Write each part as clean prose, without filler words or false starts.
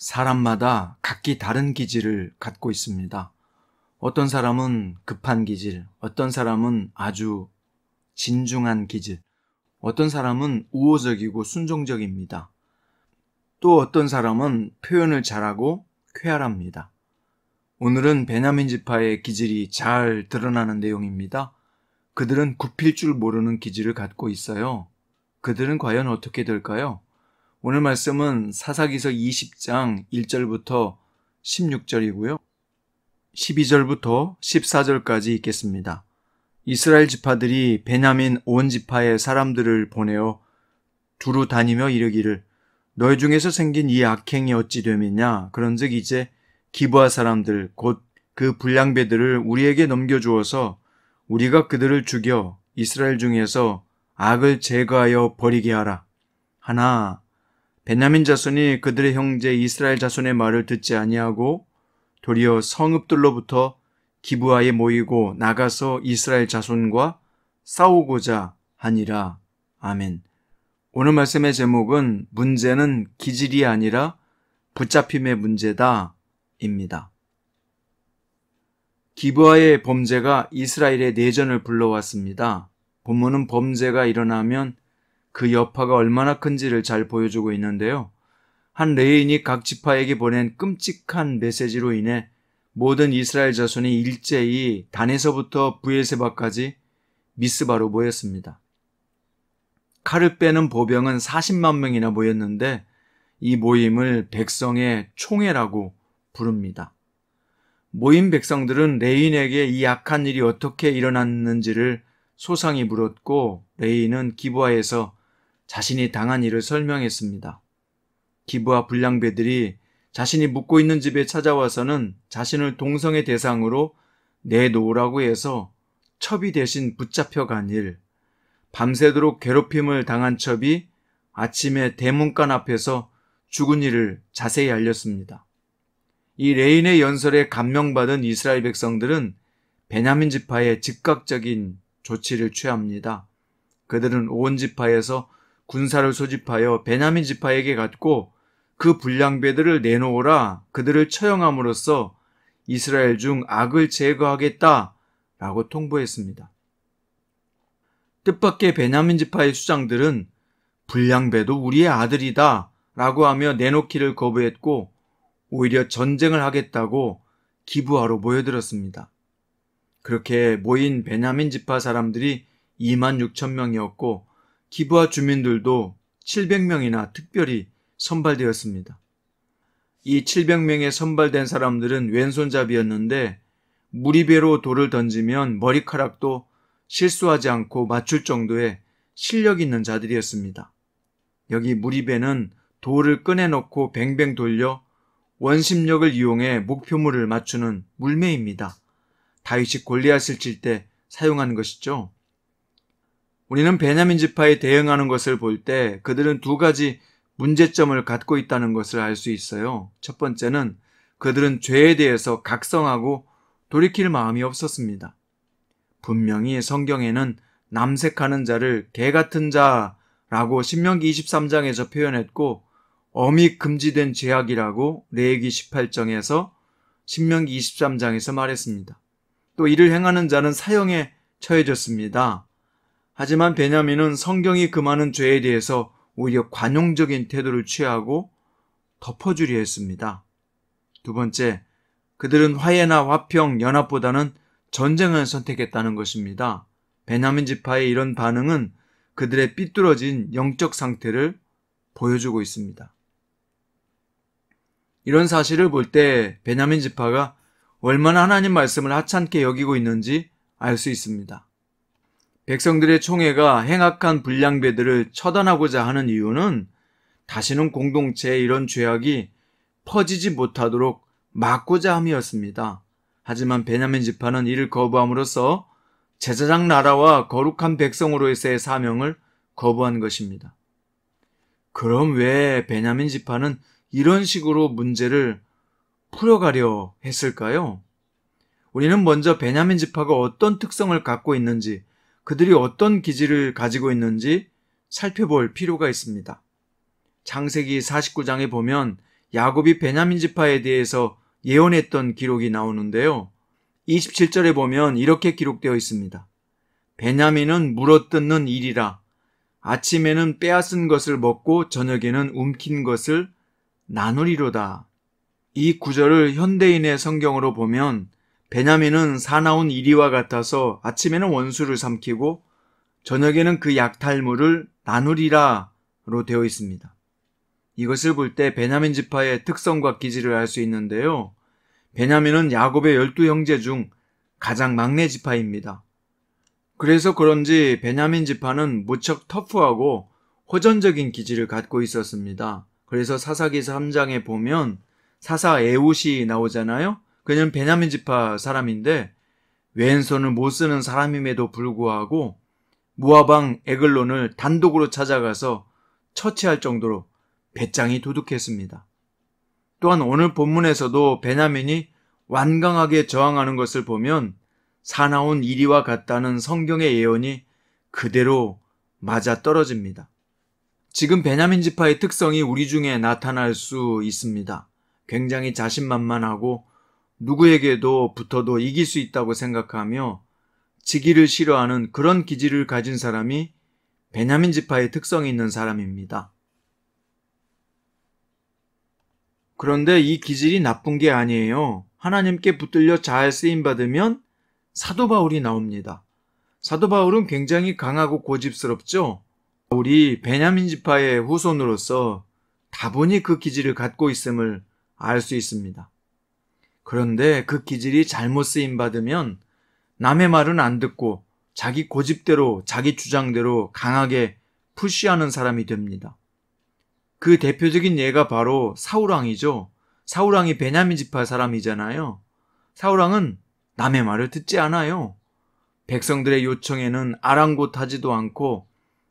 사람마다 각기 다른 기질을 갖고 있습니다. 어떤 사람은 급한 기질, 어떤 사람은 아주 진중한 기질, 어떤 사람은 우호적이고 순종적입니다. 또 어떤 사람은 표현을 잘하고 쾌활합니다. 오늘은 베냐민 지파의 기질이 잘 드러나는 내용입니다. 그들은 굽힐 줄 모르는 기질을 갖고 있어요. 그들은 과연 어떻게 될까요? 오늘 말씀은 사사기서 20장 1절부터 16절이고요. 12절부터 14절까지 있겠습니다. 이스라엘 지파들이 베냐민 온 지파의 사람들을 보내어 두루 다니며 이르기를 너희 중에서 생긴 이 악행이 어찌 됨이냐 그런즉 이제 기브아 사람들 곧 그 불량배들을 우리에게 넘겨주어서 우리가 그들을 죽여 이스라엘 중에서 악을 제거하여 버리게 하라. 하나 베냐민 자손이 그들의 형제 이스라엘 자손의 말을 듣지 아니하고 도리어 성읍들로부터 기브아에 모이고 나가서 이스라엘 자손과 싸우고자 하니라. 아멘. 오늘 말씀의 제목은 문제는 기질이 아니라 붙잡힘의 문제다 입니다. 기브아의 범죄가 이스라엘의 내전을 불러왔습니다. 본문은 범죄가 일어나면 그 여파가 얼마나 큰지를 잘 보여주고 있는데요. 한 레인이 각 지파에게 보낸 끔찍한 메시지로 인해 모든 이스라엘 자손이 일제히 단에서부터 브엘세바까지 미스바로 모였습니다. 칼을 빼는 보병은 40만 명이나 모였는데 이 모임을 백성의 총회라고 부릅니다. 모인 백성들은 레인에게 이 악한 일이 어떻게 일어났는지를 소상히 물었고 레인은 기브아에서 자신이 당한 일을 설명했습니다. 기브아 불량배들이 자신이 묵고 있는 집에 찾아와서는 자신을 동성애 대상으로 내놓으라고 해서 첩이 대신 붙잡혀간 일, 밤새도록 괴롭힘을 당한 첩이 아침에 대문간 앞에서 죽은 일을 자세히 알렸습니다. 이 레인의 연설에 감명받은 이스라엘 백성들은 베냐민 지파에 즉각적인 조치를 취합니다. 그들은 온 지파에서 군사를 소집하여 베냐민 지파에게 갔고 그 불량배들을 내놓으라 그들을 처형함으로써 이스라엘 중 악을 제거하겠다라고 통보했습니다. 뜻밖의 베냐민 지파의 수장들은 불량배도 우리의 아들이다 라고 하며 내놓기를 거부했고 오히려 전쟁을 하겠다고 기브아로 모여들었습니다. 그렇게 모인 베냐민 지파 사람들이 2만 6천 명이었고 기브아 주민들도 700명이나 특별히 선발되었습니다. 이 700명의 선발된 사람들은 왼손잡이였는데 무리배로 돌을 던지면 머리카락도 실수하지 않고 맞출 정도의 실력 있는 자들이었습니다. 여기 무리배는 돌을 꺼내놓고 뱅뱅 돌려 원심력을 이용해 목표물을 맞추는 물매입니다. 다윗이 골리앗을 칠 때 사용한 것이죠. 우리는 베냐민 지파에 대응하는 것을 볼 때 그들은 두 가지 문제점을 갖고 있다는 것을 알 수 있어요. 첫 번째는 그들은 죄에 대해서 각성하고 돌이킬 마음이 없었습니다. 분명히 성경에는 남색하는 자를 개 같은 자라고 신명기 23장에서 표현했고 엄히 금지된 죄악이라고 레위기 18장에서 신명기 23장에서 말했습니다. 또 이를 행하는 자는 사형에 처해졌습니다. 하지만 베냐민은 성경이 금하는 죄에 대해서 오히려 관용적인 태도를 취하고 덮어주려 했습니다. 두 번째, 그들은 화해나 화평, 연합보다는 전쟁을 선택했다는 것입니다. 베냐민 지파의 이런 반응은 그들의 삐뚤어진 영적 상태를 보여주고 있습니다. 이런 사실을 볼 때 베냐민 지파가 얼마나 하나님 말씀을 하찮게 여기고 있는지 알 수 있습니다. 백성들의 총회가 행악한 불량배들을 처단하고자 하는 이유는 다시는 공동체에 이런 죄악이 퍼지지 못하도록 막고자 함이었습니다. 하지만 베냐민 지파는 이를 거부함으로써 제사장 나라와 거룩한 백성으로서의 사명을 거부한 것입니다. 그럼 왜 베냐민 지파는 이런 식으로 문제를 풀어가려 했을까요? 우리는 먼저 베냐민 지파가 어떤 특성을 갖고 있는지, 그들이 어떤 기질을 가지고 있는지 살펴볼 필요가 있습니다. 창세기 49장에 보면 야곱이 베냐민 지파에 대해서 예언했던 기록이 나오는데요. 27절에 보면 이렇게 기록되어 있습니다. 베냐민은 물어뜯는 일이라. 아침에는 빼앗은 것을 먹고 저녁에는 움킨 것을 나누리로다. 이 구절을 현대인의 성경으로 보면 베냐민은 사나운 이리와 같아서 아침에는 원수를 삼키고 저녁에는 그 약탈물을 나누리라로 되어 있습니다. 이것을 볼 때 베냐민 지파의 특성과 기질을 알 수 있는데요. 베냐민은 야곱의 12형제 중 가장 막내 지파입니다. 그래서 그런지 베냐민 지파는 무척 터프하고 호전적인 기질을 갖고 있었습니다. 그래서 사사기서 3장에 보면 사사 에훗이 나오잖아요. 그는 베냐민 지파 사람인데 왼손을 못 쓰는 사람임에도 불구하고 모압 왕 에글론을 단독으로 찾아가서 처치할 정도로 배짱이 두둑했습니다. 또한 오늘 본문에서도 베냐민이 완강하게 저항하는 것을 보면 사나운 이리와 같다는 성경의 예언이 그대로 맞아 떨어집니다. 지금 베냐민 지파의 특성이 우리 중에 나타날 수 있습니다. 굉장히 자신만만하고 누구에게도 붙어도 이길 수 있다고 생각하며 지기를 싫어하는 그런 기질을 가진 사람이 베냐민 지파의 특성이 있는 사람입니다. 그런데 이 기질이 나쁜 게 아니에요. 하나님께 붙들려 잘 쓰임받으면 사도 바울이 나옵니다. 사도 바울은 굉장히 강하고 고집스럽죠? 바울이 베냐민 지파의 후손으로서 다분히 그 기질을 갖고 있음을 알 수 있습니다. 그런데 그 기질이 잘못 쓰임받으면 남의 말은 안 듣고 자기 고집대로 자기 주장대로 강하게 푸시하는 사람이 됩니다. 그 대표적인 예가 바로 사울왕이죠. 사울왕이 베냐민 지파 사람이잖아요. 사울왕은 남의 말을 듣지 않아요. 백성들의 요청에는 아랑곳하지도 않고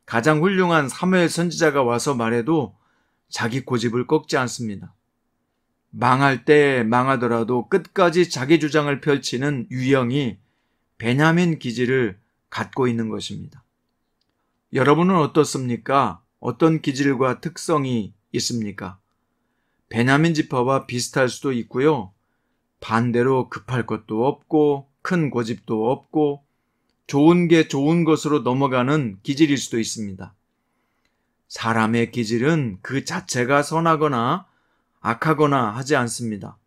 가장 훌륭한 사무엘 선지자가 와서 말해도 자기 고집을 꺾지 않습니다. 망할 때 망하더라도 끝까지 자기 주장을 펼치는 유형이 베냐민 기질을 갖고 있는 것입니다. 여러분은 어떻습니까? 어떤 기질과 특성이 있습니까? 베냐민 지파와 비슷할 수도 있고요. 반대로 급할 것도 없고 큰 고집도 없고 좋은 게 좋은 것으로 넘어가는 기질일 수도 있습니다. 사람의 기질은 그 자체가 선하거나 악하거나 하지 않습니다.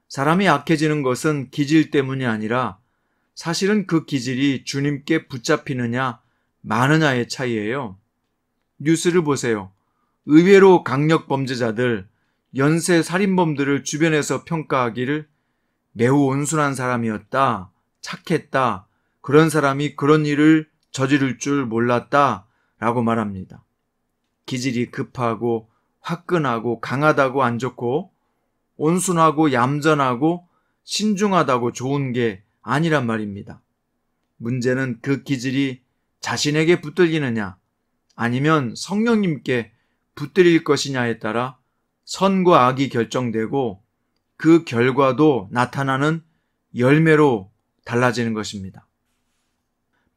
사람이 악해지는 것은 기질 때문이 아니라 사실은 그 기질이 주님께 붙잡히느냐 마느냐의 차이예요. 뉴스를 보세요. 의외로 강력 범죄자들, 연쇄 살인범들을 주변에서 평가하기를 매우 온순한 사람이었다, 착했다, 그런 사람이 그런 일을 저지를 줄 몰랐다 라고 말합니다. 기질이 급하고 화끈하고 강하다고 안 좋고 온순하고 얌전하고 신중하다고 좋은 게 아니란 말입니다. 문제는 그 기질이 자신에게 붙들리느냐 아니면 성령님께 붙들릴 것이냐에 따라 선과 악이 결정되고 그 결과도 나타나는 열매로 달라지는 것입니다.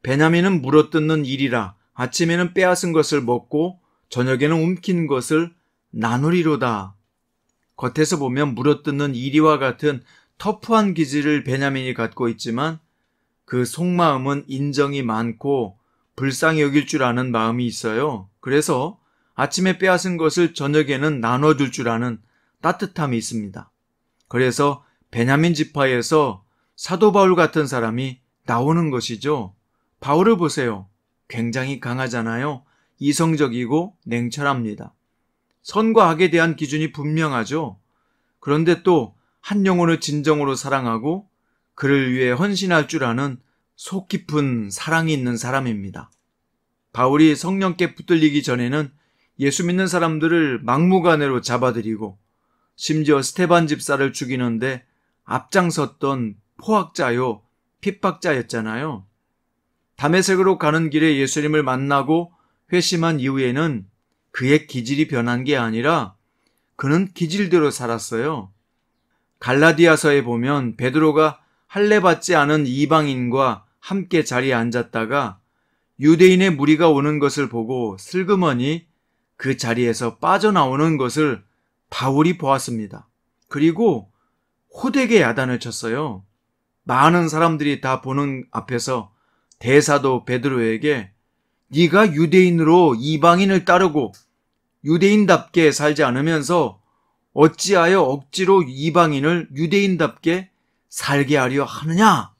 베냐민은 물어뜯는 일이라 아침에는 빼앗은 것을 먹고 저녁에는 움킨 것을 나누리로다. 겉에서 보면 물어뜯는 이리와 같은 터프한 기질을 베냐민이 갖고 있지만 그 속마음은 인정이 많고 불쌍히 여길 줄 아는 마음이 있어요. 그래서 아침에 빼앗은 것을 저녁에는 나눠줄 줄 아는 따뜻함이 있습니다. 그래서 베냐민 지파에서 사도 바울 같은 사람이 나오는 것이죠. 바울을 보세요. 굉장히 강하잖아요. 이성적이고 냉철합니다. 선과 악에 대한 기준이 분명하죠. 그런데 또 한 영혼을 진정으로 사랑하고 그를 위해 헌신할 줄 아는 속 깊은 사랑이 있는 사람입니다. 바울이 성령께 붙들리기 전에는 예수 믿는 사람들을 막무가내로 잡아들이고 심지어 스테반 집사를 죽이는데 앞장섰던 포악자요, 핍박자였잖아요. 다메섹으로 가는 길에 예수님을 만나고 회심한 이후에는 그의 기질이 변한 게 아니라 그는 기질대로 살았어요. 갈라디아서에 보면 베드로가 할례받지 않은 이방인과 함께 자리에 앉았다가 유대인의 무리가 오는 것을 보고 슬그머니 그 자리에서 빠져나오는 것을 바울이 보았습니다. 그리고 호되게 야단을 쳤어요. 많은 사람들이 다 보는 앞에서 대사도 베드로에게 네가 유대인으로 이방인을 따르고 유대인답게 살지 않으면서 어찌하여 억지로 이방인을 유대인답게 살게 하려 하느냐?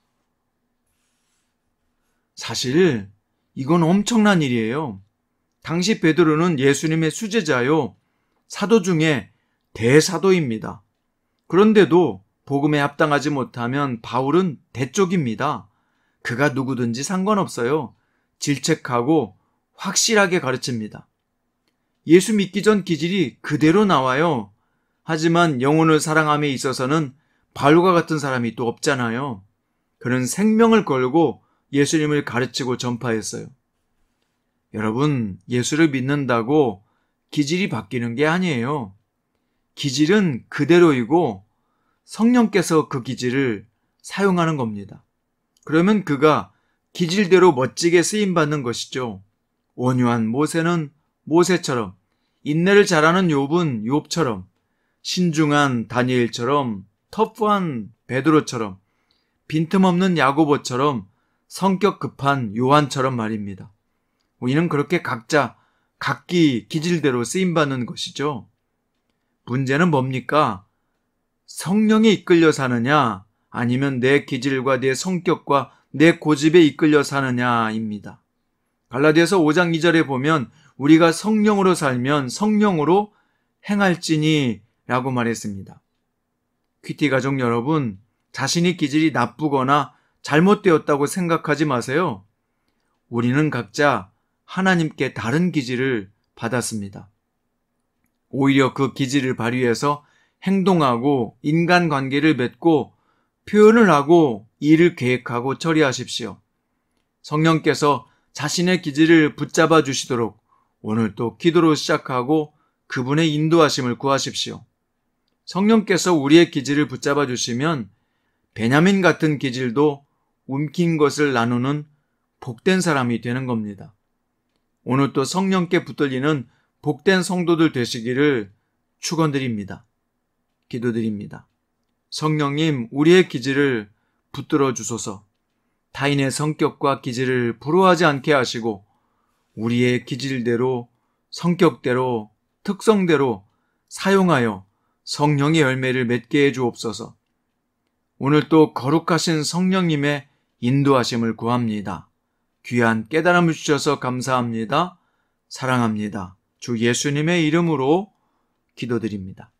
사실 이건 엄청난 일이에요. 당시 베드로는 예수님의 수제자요, 사도 중에 대사도입니다. 그런데도 복음에 합당하지 못하면 바울은 대쪽입니다. 그가 누구든지 상관없어요. 질책하고 확실하게 가르칩니다. 예수 믿기 전 기질이 그대로 나와요. 하지만 영혼을 사랑함에 있어서는 바울과 같은 사람이 또 없잖아요. 그는 생명을 걸고 예수님을 가르치고 전파했어요. 여러분, 예수를 믿는다고 기질이 바뀌는 게 아니에요. 기질은 그대로이고 성령께서 그 기질을 사용하는 겁니다. 그러면 그가 기질대로 멋지게 쓰임받는 것이죠. 온유한 모세는 모세처럼, 인내를 잘하는 욥은 욥처럼, 신중한 다니엘처럼, 터프한 베드로처럼, 빈틈없는 야고보처럼, 성격 급한 요한처럼 말입니다. 우리는 그렇게 각자 각기 기질대로 쓰임받는 것이죠. 문제는 뭡니까? 성령에 이끌려 사느냐, 아니면 내 기질과 내 성격과 내 고집에 이끌려 사느냐입니다. 갈라디아서 5장 2절에 보면 우리가 성령으로 살면 성령으로 행할지니 라고 말했습니다. 퀴티 가족 여러분, 자신이 기질이 나쁘거나 잘못되었다고 생각하지 마세요. 우리는 각자 하나님께 다른 기질을 받았습니다. 오히려 그 기질을 발휘해서 행동하고 인간관계를 맺고 표현을 하고 일을 계획하고 처리하십시오. 성령께서 자신의 기질을 붙잡아 주시도록 오늘 또 기도로 시작하고 그분의 인도하심을 구하십시오. 성령께서 우리의 기질을 붙잡아 주시면 베냐민 같은 기질도 움킨 것을 나누는 복된 사람이 되는 겁니다. 오늘 또 성령께 붙들리는 복된 성도들 되시기를 축원드립니다. 기도드립니다. 성령님, 우리의 기질을 붙들어 주소서. 타인의 성격과 기질을 부러워하지 않게 하시고 우리의 기질대로, 성격대로, 특성대로 사용하여 성령의 열매를 맺게 해 주옵소서. 오늘 또 거룩하신 성령님의 인도하심을 구합니다. 귀한 깨달음을 주셔서 감사합니다. 사랑합니다. 주 예수님의 이름으로 기도드립니다.